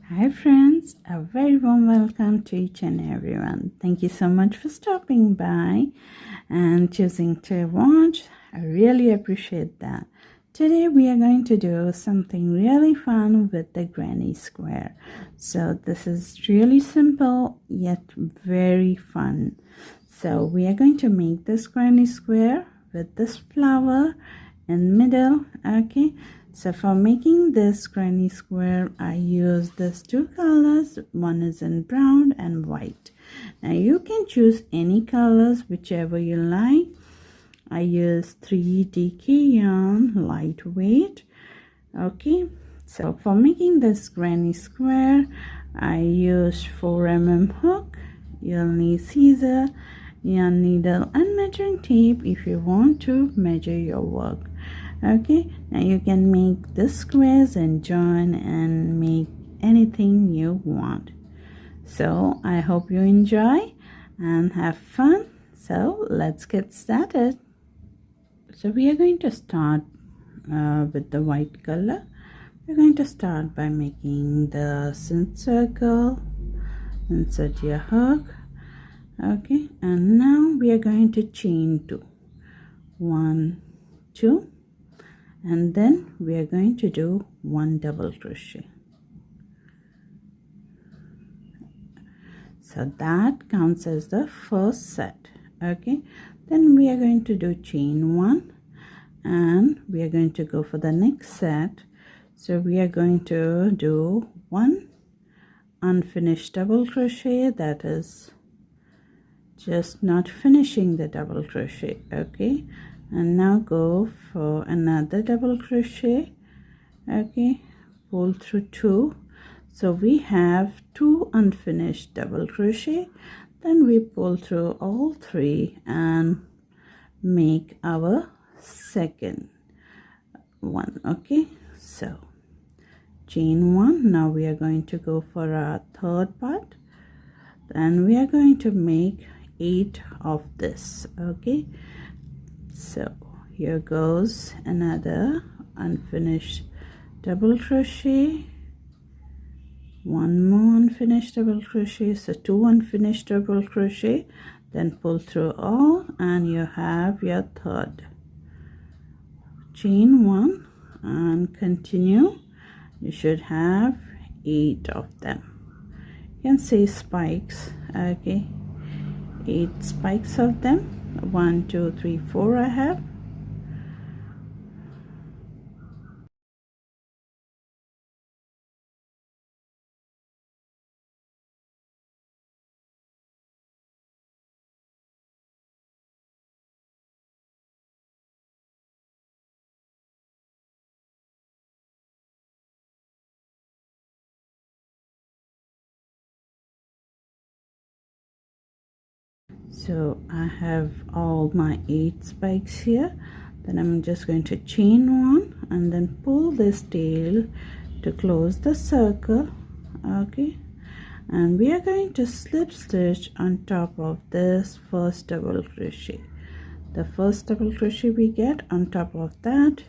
Hi friends, a very warm welcome to each and everyone. Thank you so much for stopping by and choosing to watch. I really appreciate that. Today we are going to do something really fun with the granny square. So this is really simple yet very fun. So we are going to make this granny square with this flower in middle. Okay, so for making this granny square I use these two colors. One is in brown and white. Now you can choose any colors whichever you like. I use 3DK yarn, lightweight. Okay, so for making this granny square I use 4mm hook. You'll need scissor, yarn needle and measuring tape if you want to measure your work. Okay, now you can make the squares and join and make anything you want. So I hope you enjoy and have fun. So let's get started. So we are going to start with the white color. We're going to start by making the cinch circle. Insert your hook. Okay, and now we are going to chain 2. 1, 2, and then we are going to do 1 double crochet. So that counts as the first set. Okay, then we are going to do chain 1 and we are going to go for the next set. So we are going to do 1 unfinished double crochet, that is just not finishing the double crochet. Okay, and now go for another double crochet. Okay, pull through 2. So we have 2 unfinished double crochet. Then we pull through all 3 and make our second one. Okay, so chain 1. Now we are going to go for our third part and we are going to make 8 of this. Okay, so here goes another unfinished double crochet, 1 more unfinished double crochet, so 2 unfinished double crochet, then pull through all and you have your third. Chain 1 and continue. You should have 8 of them. You can say spikes. Okay, 8 spikes of them. 1, 2, 3, 4 I have. So I have all my 8 spikes here. Then I'm just going to chain 1 and then pull this tail to close the circle. Okay, and we are going to slip stitch on top of this first double crochet. The first double crochet we get, on top of that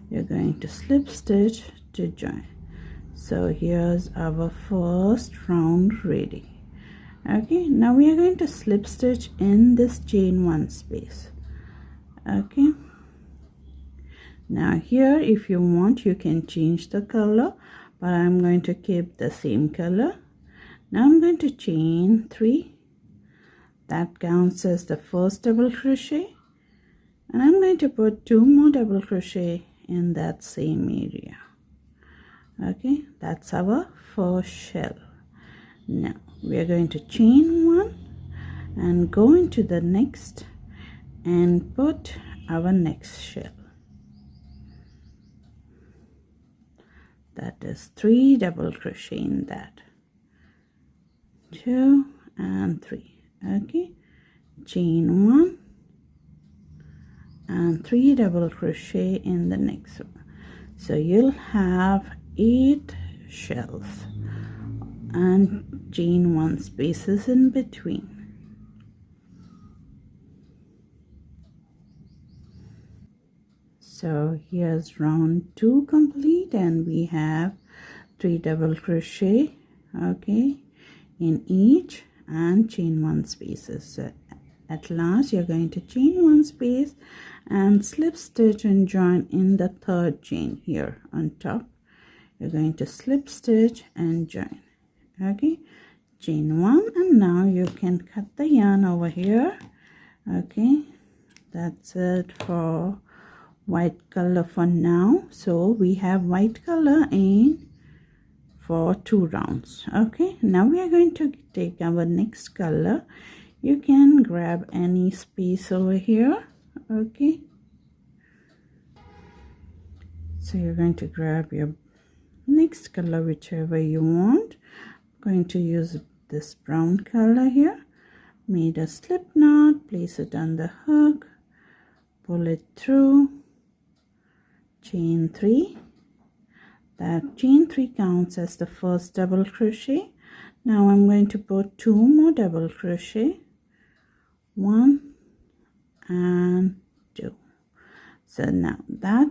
you're going to slip stitch to join. So here's our first round ready. Okay, now we are going to slip stitch in this chain 1 space. Okay, now here if you want you can change the color, but I'm going to keep the same color. Now I'm going to chain 3. That counts as the first double crochet, and I'm going to put 2 more double crochet in that same area. Okay, that's our first shell. Now we are going to chain 1 and go into the next and put our next shell. That is 3 double crochet in that. 2 and 3. Okay, chain 1 and 3 double crochet in the next one. So you'll have 8 shells and chain 1 spaces in between. So here's round 2 complete and we have 3 double crochet, okay, in each, and chain 1 spaces. So at last you're going to chain 1 space and slip stitch and join in the 3rd chain here on top. You're going to slip stitch and join, okay, chain 1, and now you can cut the yarn over here. Okay, that's it for white color for now. So we have white color in for 2 rounds. Okay, now we are going to take our next color. You can grab any space over here. Okay, so you're going to grab your next color, whichever you want. I'm going to use this brown color here. Made a slip knot, place it on the hook, pull it through, chain 3. That chain 3 counts as the first double crochet. Now I'm going to put 2 more double crochet, 1 and 2. So now that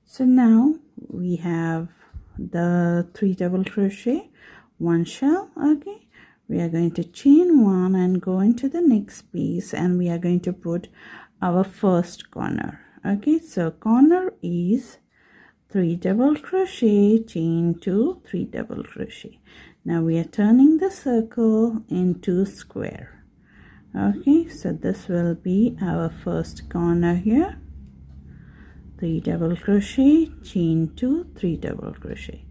so now we have the 3 double crochet, 1 shell. Okay, we are going to chain 1 and go into the next piece, and we are going to put our first corner. Okay, so corner is 3 double crochet, chain 2, 3 double crochet. Now we are turning the circle into square. Okay, so this will be our first corner here. 3 double crochet, chain 2, 3 double crochet.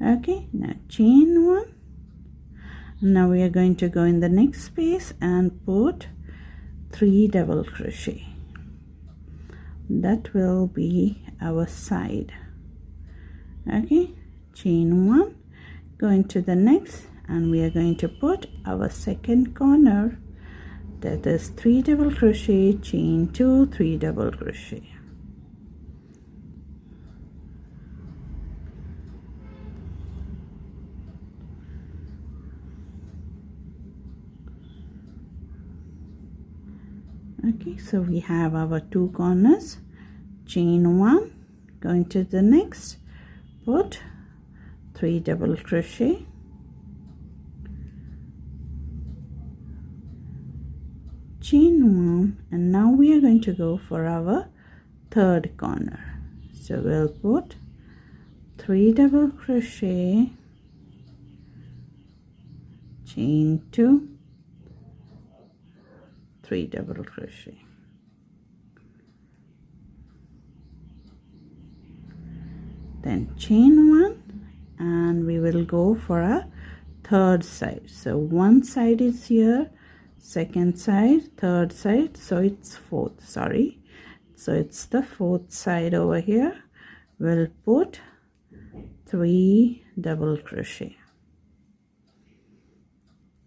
Okay, now chain 1. Now we are going to go in the next space and put 3 double crochet. That will be our side. Okay, chain 1, go into the next, and we are going to put our second corner. That is 3 double crochet, chain 2, 3 double crochet. Okay, so we have our 2 corners, chain 1, go into the next, put 3 double crochet, chain 1, and now we are going to go for our 3rd corner. So we'll put 3 double crochet, chain 2, 3 double crochet. Then chain 1, and we will go for a 3rd side. So one side is here, 2nd side, 3rd side, so it's 4th, sorry. So it's the 4th side over here. We'll put 3 double crochet,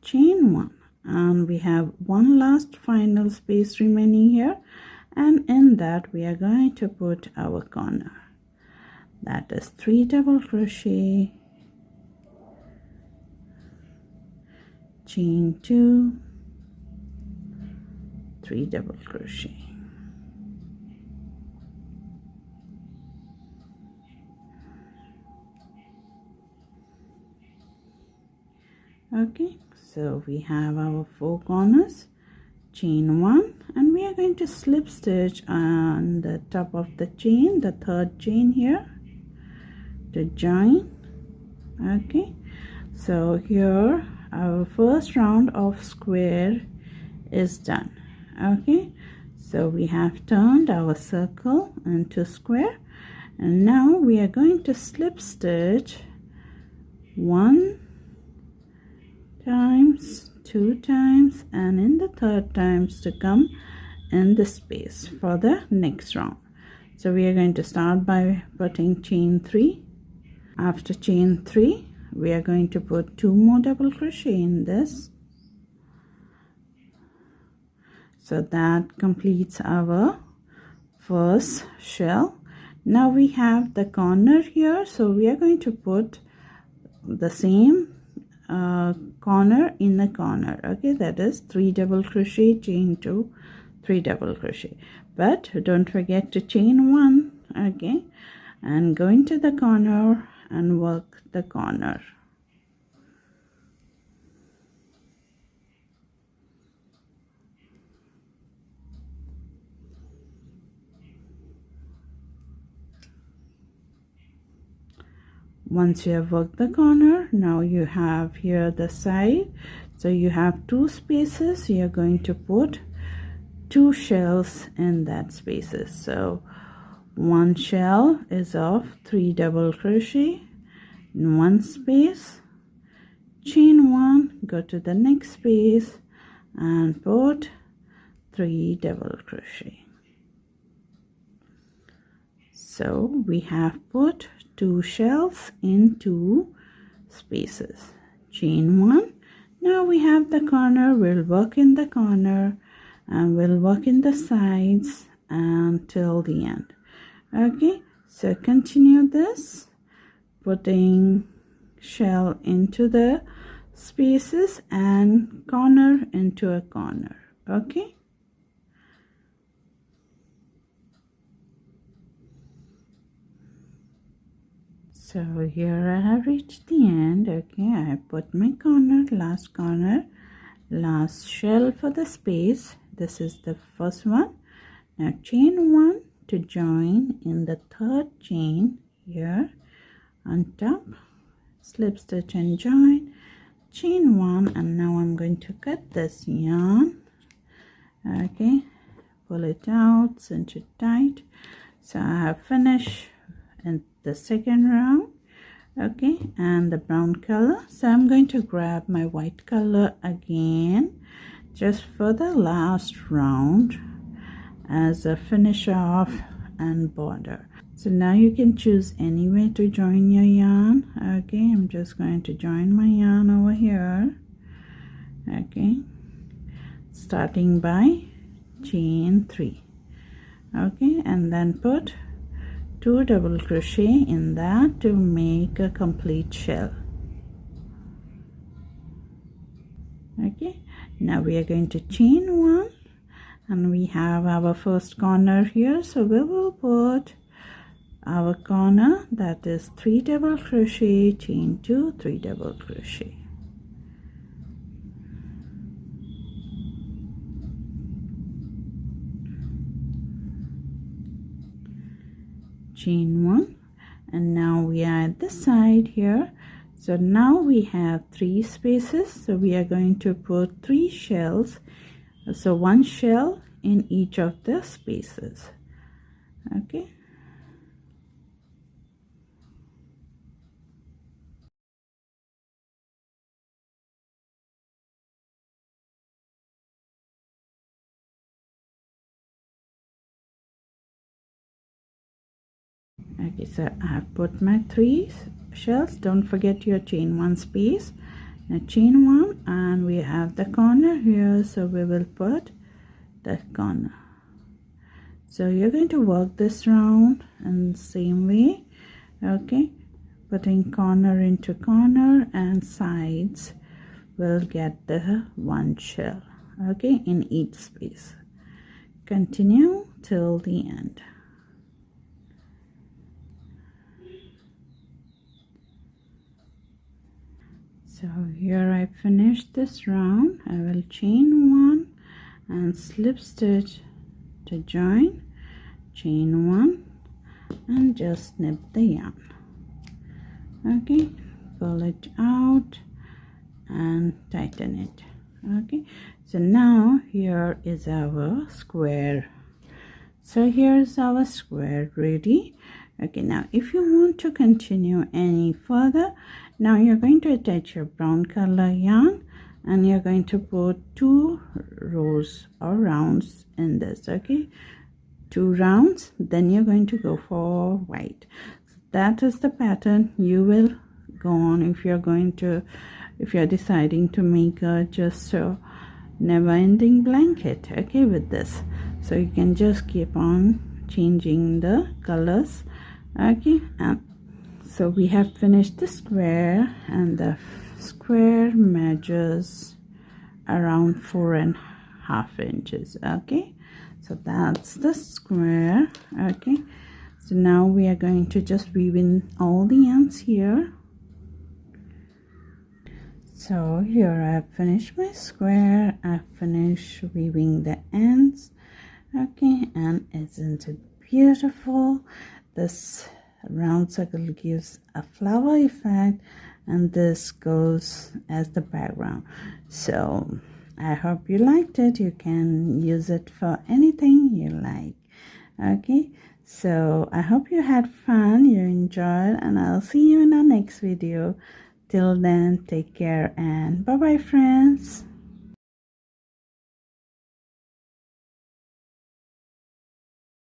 chain 1, and we have one last final space remaining here, and in that we are going to put our corner. That is 3 double crochet, chain 2, 3 double crochet. Okay, so we have our 4 corners, chain 1, and we are going to slip stitch on the top of the chain, the 3rd chain here, to join. Okay, so here our first round of square is done. Okay, so we have turned our circle into square, and now we are going to slip stitch 1 times, 2 times, and in the 3rd times to come in the space for the next round. So we are going to start by putting chain 3. After chain 3, we are going to put 2 more double crochet in this. So that completes our first shell. Now we have the corner here, so we are going to put the same corner in the corner. Okay, that is 3 double crochet, chain 2, 3 double crochet, but don't forget to chain 1. okay, and go into the corner and work the corner. Once you have worked the corner, now you have here the side, so you have 2 spaces. You're going to put 2 shells in that spaces. So one shell is of 3 double crochet in one space, chain 1, go to the next space and put 3 double crochet. So we have put 2 shells in 2 spaces, chain 1. Now we have the corner. We'll work in the corner and we'll work in the sides until the end. Okay, so continue this, putting shell into the spaces and corner into a corner. Okay, so here I have reached the end. Okay, I put my corner, last shell for the space. This is the first one. Now chain 1 to join in the 3rd chain here on top, slip stitch and join, chain 1, and now I'm going to cut this yarn. Okay, pull it out, cinch it tight. So I have finished in the 2nd round. Okay, and the brown color, so I'm going to grab my white color again just for the last round as a finish off and border. So now you can choose any way to join your yarn. Okay, I'm just going to join my yarn over here. Okay, starting by chain 3. Okay, and then put 2 double crochet in that to make a complete shell. Okay, now we are going to chain 1 and we have our first corner here, so we will put our corner, that is 3 double crochet, chain 2, 3 double crochet. Chain 1, and now we are at the side here. So now we have 3 spaces, so we are going to put 3 shells, so 1 shell in each of the spaces. Okay, okay, so I have put my 3 shells. Don't forget your chain 1 space. Now chain 1, and we have the corner here, so we will put the corner. So you're going to work this round in the same way. Okay, putting corner into corner and sides will get the 1 shell, okay, in each space. Continue till the end. So here I finished this round. I will chain 1 and slip stitch to join, chain 1 and just snip the yarn. Okay, pull it out and tighten it. Okay, so now here is our square. So here's our square ready. Okay, now if you want to continue any further, now you're going to attach your brown color yarn and you're going to put 2 rows or rounds in this. Okay, 2 rounds, then you're going to go for white. So that is the pattern you will go on if you're deciding to make a just a never-ending blanket. Okay, with this, so you can just keep on changing the colors. Okay, and so we have finished the square, and the square measures around 4.5 inches. Okay, so that's the square. Okay, So now we are going to just weave in all the ends here. So here I've finished my square. I've finished weaving the ends. Okay, and isn't it beautiful? This round circle gives a flower effect, and this goes as the background. So I hope you liked it. You can use it for anything you like. Okay, so I hope you had fun, you enjoyed, and I'll see you in our next video. Till then, take care and bye bye, friends.